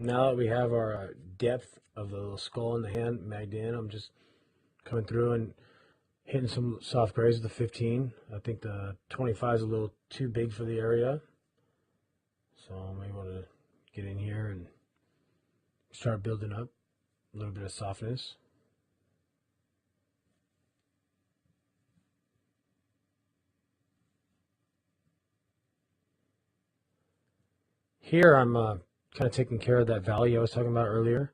Now that we have our depth of the little skull in the hand magged in, I'm just coming through and hitting some soft grays with the 15. I think the 25 is a little too big for the area. So I'm able to get in here and start building up a little bit of softness. Here I'm kind of taking care of that valley I was talking about earlier.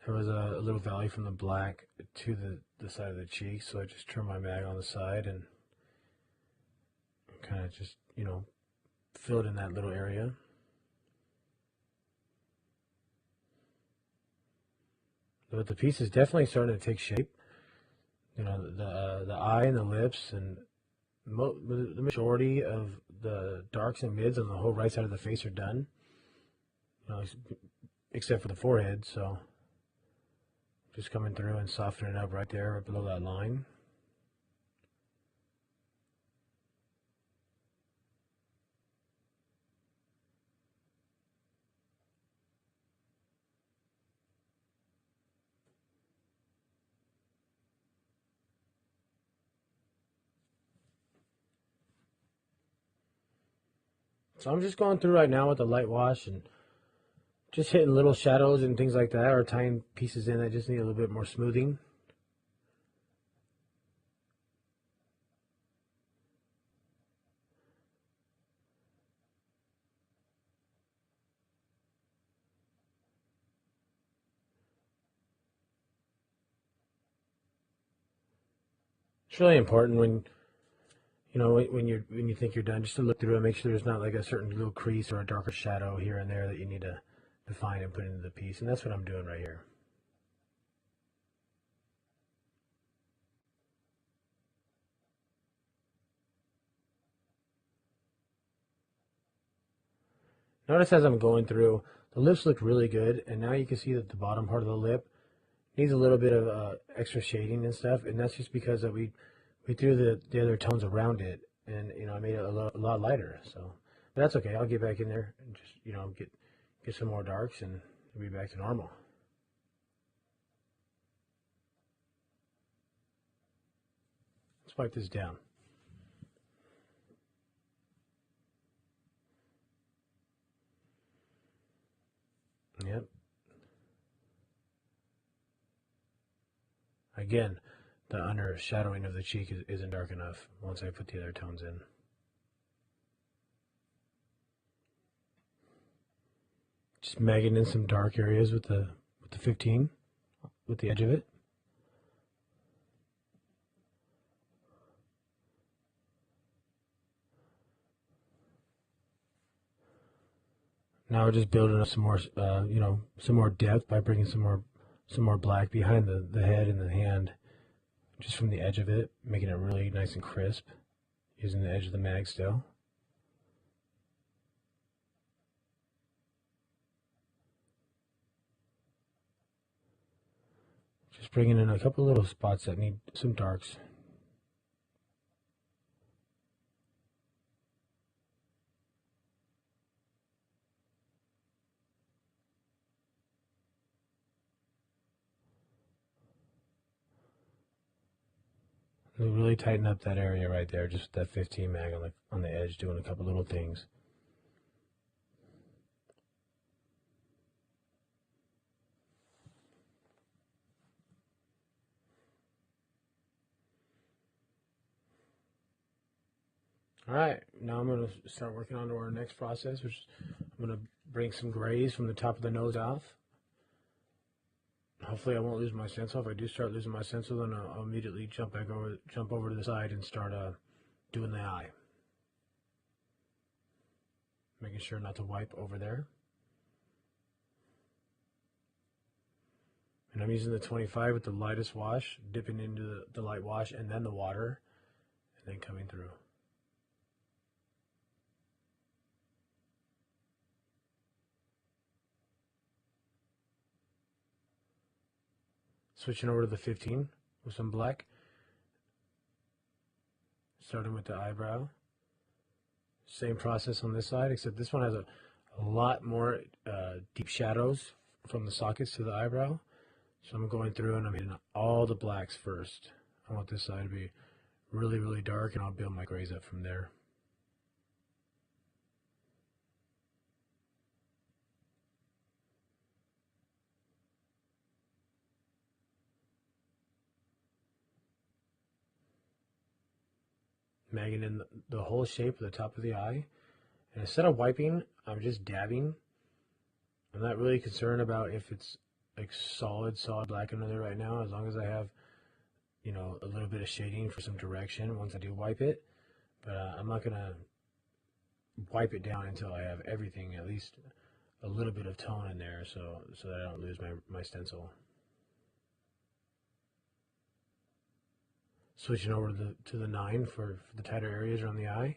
There was a little valley from the black to the side of the cheek, so I just turned my mag on the side and kind of just, fill it in that little area. But the piece is definitely starting to take shape. The eye and the lips and the majority of the darks and mids on the whole right side of the face are done, except for the forehead. So just coming through and softening up right there, right below that line. So I'm just going through right now with the light wash and just hitting little shadows and things like that, or tying pieces in that just need a little bit more smoothing. It's really important when when you think you're done, just to look through and make sure there's not like a certain little crease or a darker shadow here and there that you need to define and put into the piece. And that's what I'm doing right here. Notice as I'm going through, the lips look really good, and now you can see that the bottom part of the lip needs a little bit of extra shading and stuff, and that's just because that we threw the other tones around it, and I made it a lot lighter. So, but that's okay. I'll get back in there and just get some more darks, and we'll be back to normal. Let's wipe this down. Yep. Again, the under shadowing of the cheek isn't dark enough once I put the other tones in. Just magging in some dark areas with the 15, with the edge of it. Now we're just building up some more, some more depth by bringing some more black behind the head and the hand, just from the edge of it, making it really nice and crisp, using the edge of the mag still. Just bringing in a couple little spots that need some darks. Really tighten up that area right there, just that 15 mag on the edge, doing a couple little things. All right, now I'm going to start working on to our next process, which I'm going to bring some grays from the top of the nose off. Hopefully I won't lose my stencil. If I do start losing my stencil, then I'll immediately jump over to the side and start doing the eye. Making sure not to wipe over there. And I'm using the 25 with the lightest wash, dipping into the light wash and then the water, and then coming through. Switching over to the 15 with some black. Starting with the eyebrow. Same process on this side, except this one has a a lot more deep shadows from the sockets to the eyebrow. So I'm going through and I'm hitting all the blacks first. I want this side to be really, really dark, and I'll build my grays up from there. Magging in the whole shape of the top of the eye. And instead of wiping, I'm just dabbing. I'm not really concerned about if it's like solid black under there right now, as long as I have, you know, a little bit of shading for some direction once I do wipe it. But I'm not going to wipe it down until I have everything, at least a little bit of tone in there, so that I don't lose my stencil. Switching over to the 9 for the tighter areas around the eye.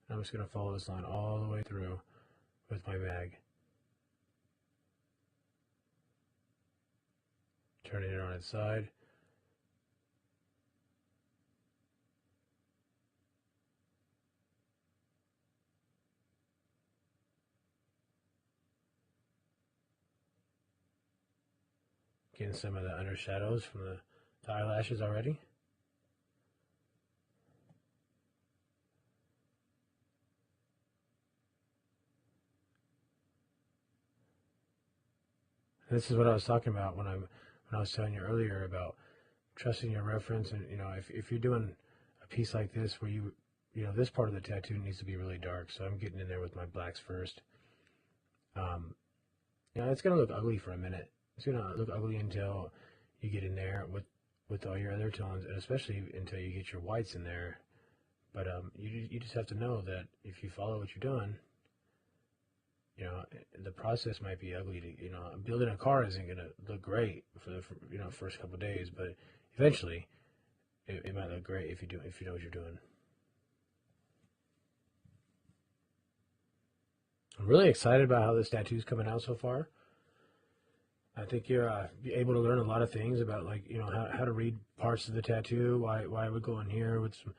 And I'm just going to follow this line all the way through with my mag. Turning it on its side. Getting some of the under shadows from the eyelashes already. And this is what I was talking about when I was telling you earlier about trusting your reference. And you know, if you're doing a piece like this where you know this part of the tattoo needs to be really dark, so I'm getting in there with my blacks first. You know, it's gonna look ugly for a minute. It's gonna look ugly until you get in there with all your other tones, and especially until you get your whites in there. But you just have to know that if you follow what you're doing, you know, the process might be ugly. You know, building a car isn't gonna look great for the first couple of days, but eventually it might look great if you know what you're doing. I'm really excited about how this tattoo's coming out so far. I think you're able to learn a lot of things about, like, you know, how to read parts of the tattoo, why I would go in here with some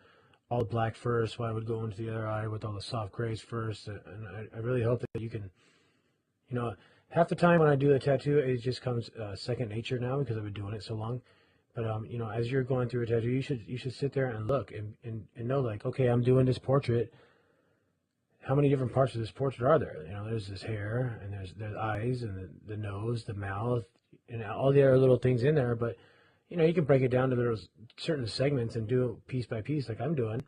all black first, why I would go into the other eye with all the soft grays first. And I really hope that you can, you know, half the time when I do a tattoo, it just comes second nature now because I've been doing it so long. But you know, as you're going through a tattoo, you should sit there and look and know, like, okay, I'm doing this portrait. How many different parts of this portrait are there? You know, there's this hair, and there's eyes, and the nose, the mouth, and all the other little things in there. But you know, you can break it down to those certain segments and do it piece by piece, like I'm doing.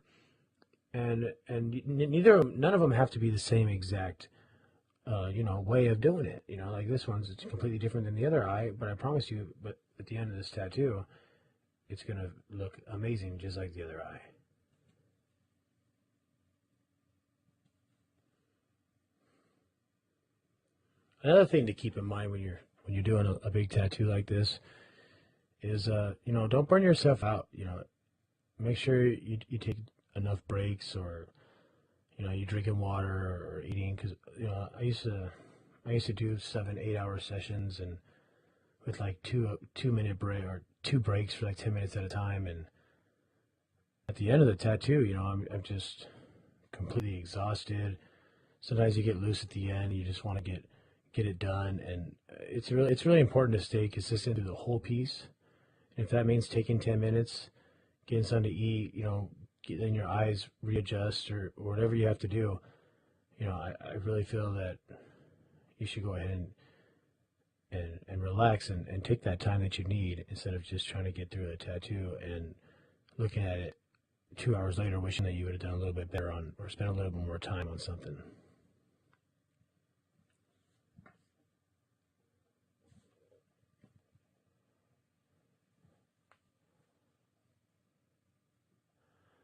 And none of them have to be the same exact, you know, way of doing it. You know, like this one's, it's completely different than the other eye. But I promise you, but at the end of this tattoo, it's gonna look amazing, just like the other eye. Another thing to keep in mind when you're doing a big tattoo like this is, you know, don't burn yourself out. You know, make sure you take enough breaks, or you know, you drinking water or eating, because you know, I used to do 7-8 hour sessions, and with like 2 minute break or 2 breaks for like 10 minutes at a time. And at the end of the tattoo, you know, I'm just completely exhausted. Sometimes you get loose at the end. You just want to get it done, and it's really important to stay consistent through the whole piece. And if that means taking 10 minutes, getting something to eat, you know, letting your eyes readjust, or whatever you have to do, you know, I really feel that you should go ahead and relax and take that time that you need, instead of just trying to get through a tattoo and looking at it 2 hours later wishing that you would have done a little bit better on, or spent a little bit more time on something.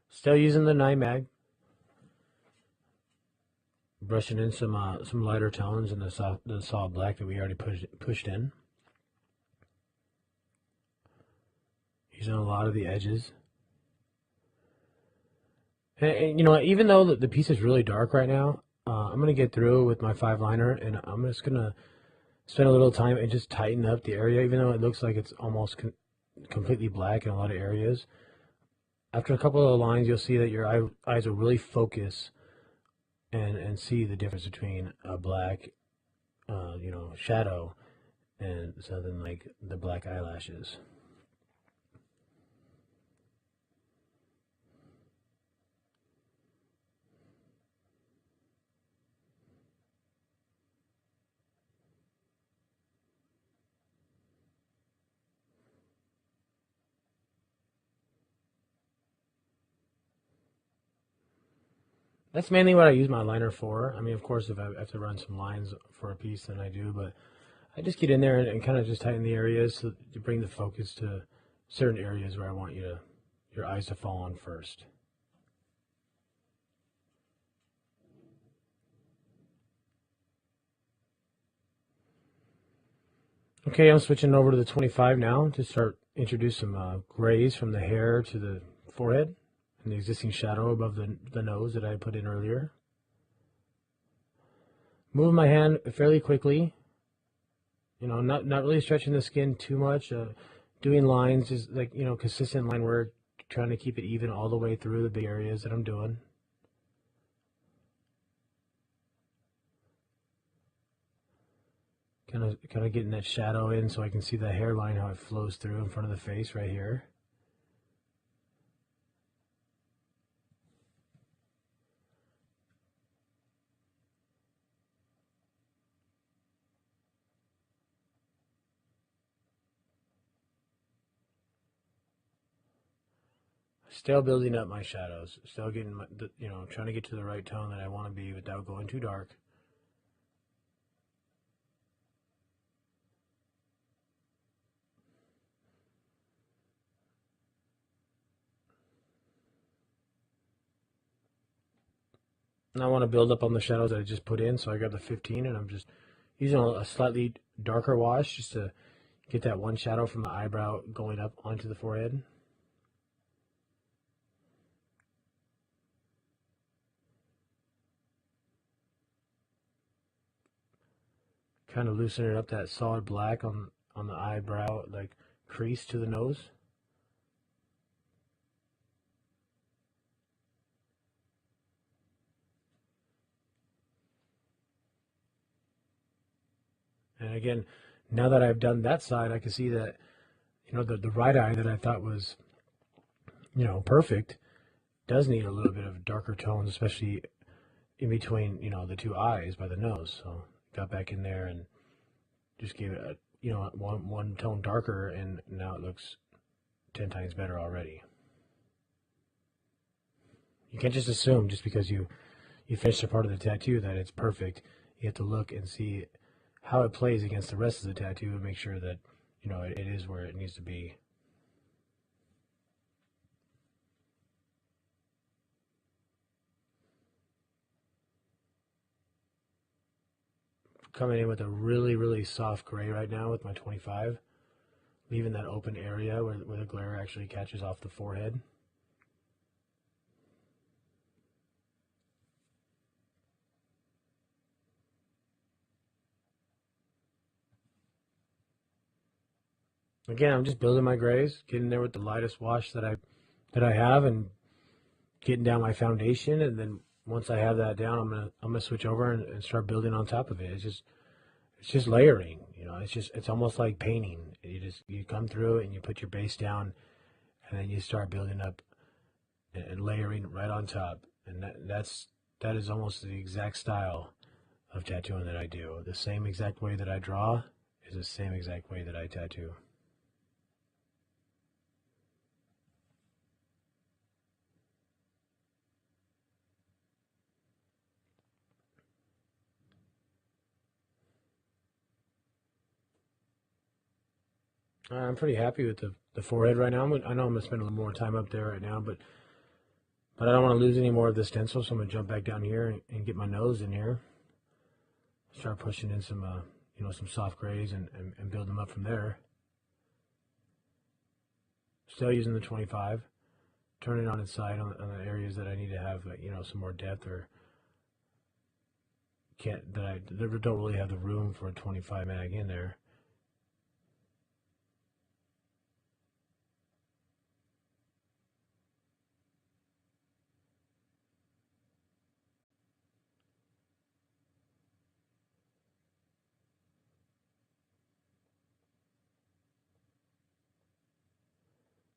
Still using the 9 mag, brushing in some lighter tones in the solid black that we already pushed in. Using a lot of the edges. And you know, even though the piece is really dark right now, I'm going to get through with my 5 liner, and I'm just going to spend a little time and just tighten up the area, even though it looks like it's almost completely black in a lot of areas. After a couple of lines, you'll see that your eyes will really focus and see the difference between a black, shadow and something like the black eyelashes. That's mainly what I use my liner for. I mean, of course, if I have to run some lines for a piece, then I do, but I just get in there and kind of just tighten the areas to bring the focus to certain areas where I want your eyes to fall on first. Okay, I'm switching over to the 25 now to start introduce some grays from the hair to the forehead and the existing shadow above the nose that I put in earlier. Move my hand fairly quickly, not really stretching the skin too much. Doing lines is like, consistent line work, trying to keep it even all the way through the big areas that I'm doing. Kind of getting that shadow in so I can see the hairline, how it flows through in front of the face right here. Still building up my shadows. Still getting trying to get to the right tone that I want to be without going too dark. And I want to build up on the shadows that I just put in, so I got the 15 and I'm just using a slightly darker wash just to get that one shadow from the eyebrow going up onto the forehead. Kind of loosening up that solid black on the eyebrow, like crease to the nose. And again, now that I've done that side, I can see that, the right eye that I thought was, perfect does need a little bit of darker tones, especially in between, the two eyes by the nose. So got back in there and just gave it a, one tone darker, and now it looks 10 times better already. You can't just assume just because you finish a part of the tattoo that it's perfect. You have to look and see how it plays against the rest of the tattoo and make sure that, it is where it needs to be. Coming in with a really, really soft gray right now with my 25, leaving that open area where the glare actually catches off the forehead. Again, I'm just building my grays, getting there with the lightest wash that I have, and getting down my foundation. And then once I have that down, I'm gonna switch over and start building on top of it. It's just layering. It's almost like painting. You come through and you put your base down, and then you start building up and layering right on top. And that is almost the exact style of tattooing that I do. The same exact way that I draw is the same exact way that I tattoo. I'm pretty happy with the forehead right now. I know I'm gonna spend a little more time up there right now, but I don't want to lose any more of the stencil, so I'm gonna jump back down here and get my nose in here. Start pushing in some soft grays and build them up from there. Still using the 25, turn it on its side on the areas that I need to have some more depth, or I don't really have the room for a 25 mag in there.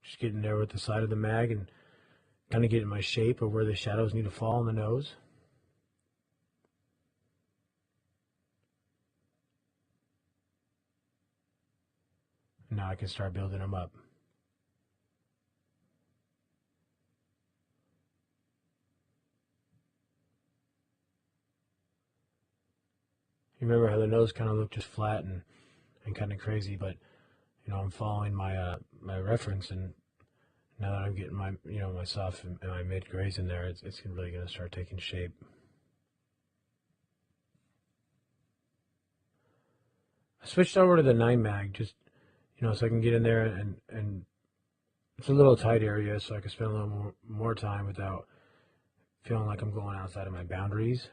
Just getting there with the side of the mag and kind of getting my shape of where the shadows need to fall on the nose. Now I can start building them up. You remember how the nose kind of looked just flat and kind of crazy, but I'm following my my reference, and now that I'm getting my my soft and my mid grays in there, it's really going to start taking shape. I switched over to the 9 mag just so I can get in there, and it's a little tight area, so I can spend a little more time without feeling like I'm going outside of my boundaries.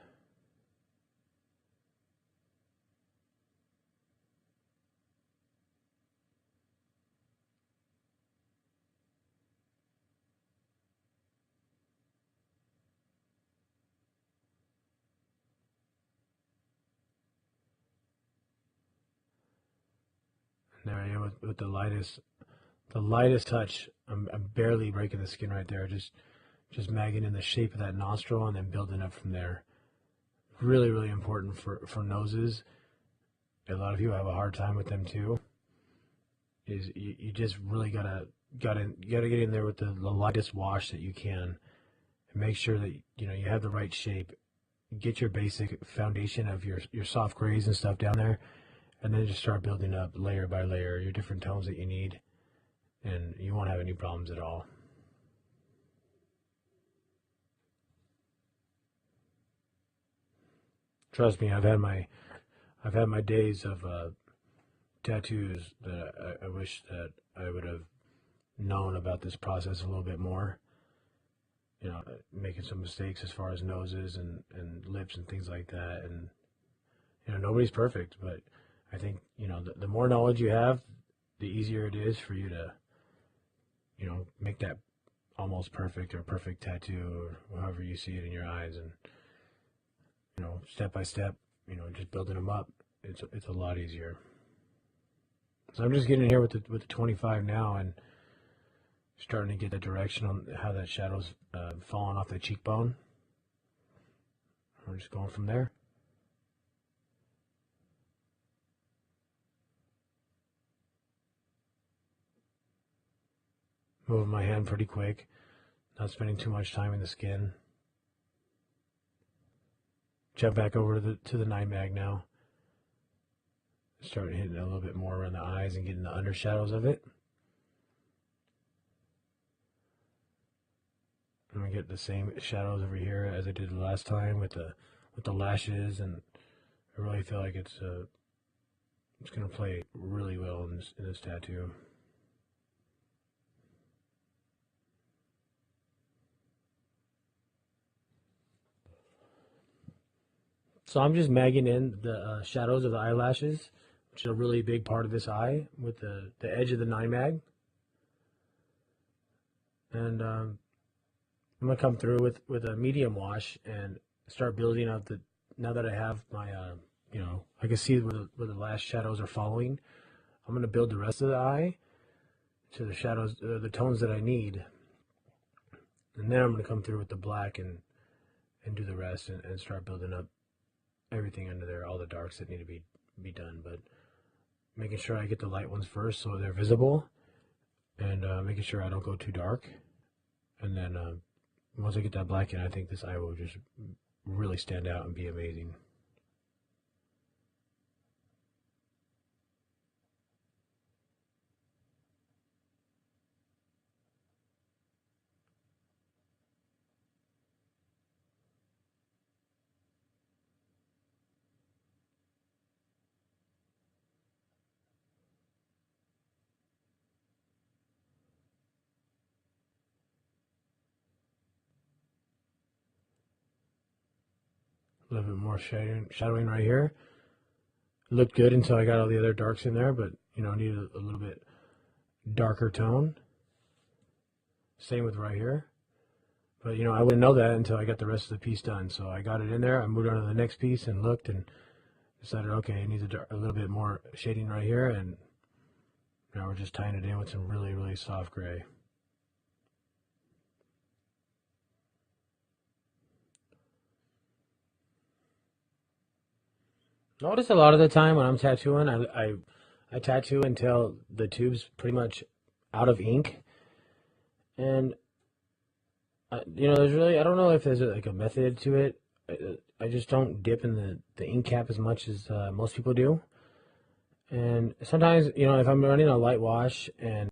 And there I am with the lightest touch. I'm barely breaking the skin right there, just magging in the shape of that nostril and then building up from there. Really, really important for noses. A lot of you have a hard time with them too. Is you just really gotta get in there with the lightest wash that you can, and make sure that you have the right shape. Get your basic foundation of your soft grays and stuff down there, and then just start building up layer by layer your different tones that you need, and you won't have any problems at all. Trust me, I've had my days of tattoos that I wish that I would have known about this process a little bit more. Making some mistakes as far as noses and lips and things like that, and nobody's perfect, but I think the more knowledge you have, the easier it is for you to make that almost perfect or perfect tattoo, or however you see it in your eyes. And step by step, just building them up, it's a lot easier. So I'm just getting in here with the 25 now, and starting to get the direction on how that shadow's falling off the cheekbone. We're just going from there. Moving my hand pretty quick, not spending too much time in the skin. Jump back over to the 9 mag now. Start hitting it a little bit more around the eyes and getting the undershadows of it. I'm gonna get the same shadows over here as I did the last time with the lashes, and I really feel like it's gonna play really well in this tattoo. So I'm just magging in the shadows of the eyelashes, which is a really big part of this eye, with the edge of the 9 mag. And I'm gonna come through with a medium wash and start building up now that I have my I can see where the last shadows are following. I'm gonna build the rest of the eye to the shadows, the tones that I need, and then I'm gonna come through with the black and do the rest, and start building up everything under there, all the darks that need to be done. But making sure I get the light ones first so they're visible, and making sure I don't go too dark. And then once I get that black in, I think this eye will just really stand out and be amazing. A little bit more shadowing right here. It looked good until I got all the other darks in there, but I needed a little bit darker tone. Same with right here. But I wouldn't know that until I got the rest of the piece done. So I got it in there. I moved on to the next piece and looked and decided, okay, it needs a little bit more shading right here, and now we're just tying it in with some really, really soft gray. Notice a lot of the time when I'm tattooing, I tattoo until the tube's pretty much out of ink, and there's really I don't know if there's like a method to it. I just don't dip in the ink cap as much as most people do, and sometimes if I'm running a light wash and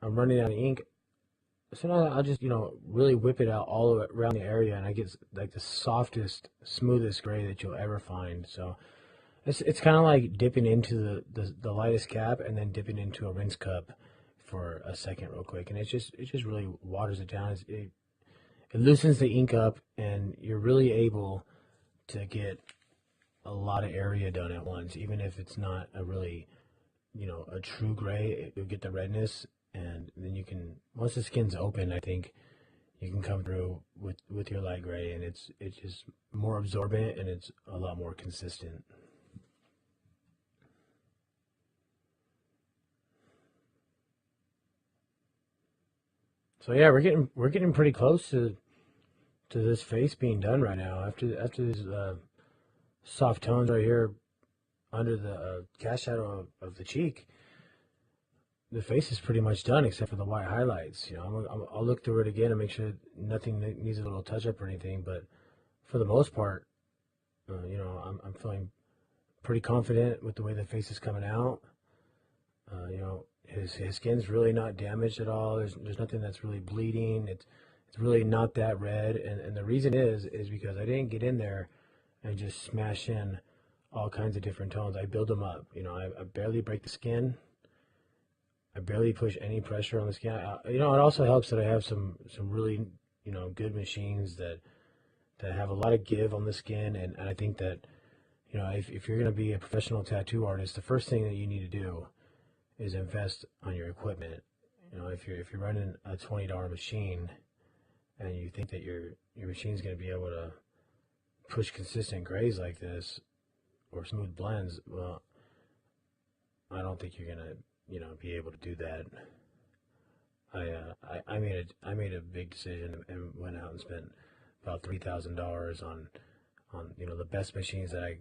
I'm running out of ink, sometimes I'll just really whip it out all around the area, and I get like the softest, smoothest gray that you'll ever find. So it's kind of like dipping into the lightest cap and then dipping into a rinse cup for a second real quick, and it just really waters it down. It loosens the ink up, and you're really able to get a lot of area done at once, even if it's not a really a true gray. You'll get the redness, and then you can, once the skin's open, I think you can come through with your light gray, and it's just more absorbent and it's a lot more consistent. So yeah, we're getting pretty close to this face being done right now. After these soft tones right here under the cast shadow of the cheek, the face is pretty much done except for the white highlights. I'll look through it again and make sure nothing needs a little touch up or anything. But for the most part, I'm feeling pretty confident with the way the face is coming out. His skin's really not damaged at all. There's nothing that's really bleeding. It's really not that red, and the reason is because I didn't get in there and just smash in all kinds of different tones. I build them up. I barely break the skin. I barely push any pressure on the skin. It also helps that I have some really good machines that have a lot of give on the skin, and I think that if you're going to be a professional tattoo artist, the first thing that you need to do is invest on your equipment. If you're running a $20 machine and you think that your machine's going to be able to push consistent grays like this or smooth blends, well, I don't think you're going to be able to do that. I made a big decision and went out and spent about $3,000 on the best machines that I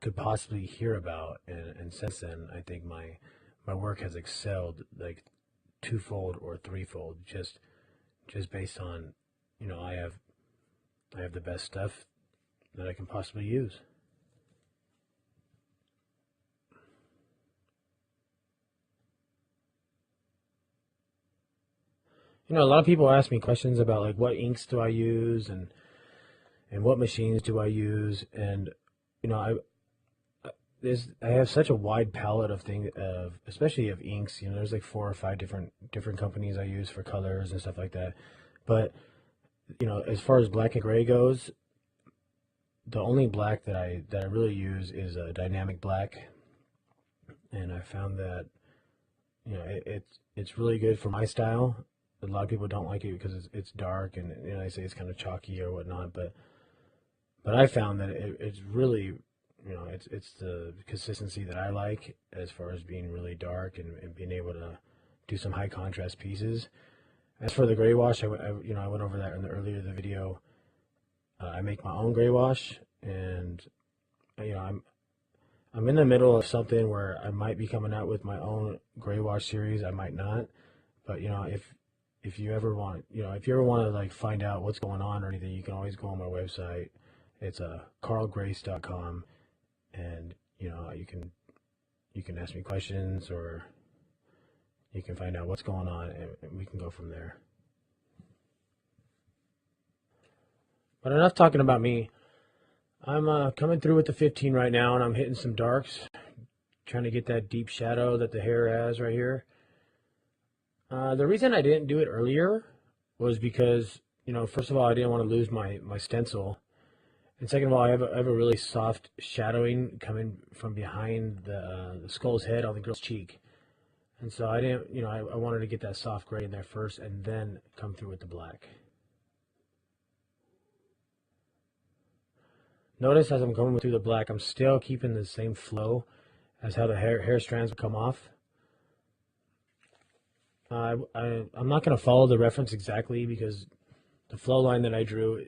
could possibly hear about, and since then I think my work has excelled like twofold or threefold, just based on I have the best stuff that I can possibly use. A lot of people ask me questions about like what inks do I use and what machines do I use, and you know I have such a wide palette of things, of especially of inks. There's like 4 or 5 different companies I use for colors and stuff like that. But as far as black and gray goes, the only black that I really use is a dynamic black, and I found that it's really good for my style. A lot of people don't like it because it's dark, and they say it's kind of chalky or whatnot. But I found that it's really it's the consistency that I like as far as being really dark and being able to do some high contrast pieces. As for the gray wash, I went over that in the earlier the video. I make my own gray wash, and I'm in the middle of something where I might be coming out with my own gray wash series. I might not, but if you ever want to like find out what's going on or anything, you can always go on my website. It's carlgrace.com, and you can ask me questions, or you can find out what's going on, and we can go from there. But enough talking about me. I'm coming through with the 15 right now, and I'm hitting some darks, trying to get that deep shadow that the hair has right here. The reason I didn't do it earlier was because, first of all, I didn't want to lose my stencil. And second of all, I have a really soft shadowing coming from behind the skull's head on the girl's cheek. And so I didn't, I wanted to get that soft gray in there first and then come through with the black. Notice as I'm going through the black, I'm still keeping the same flow as how the hair strands would come off. I'm not going to follow the reference exactly because the flow line that I drew,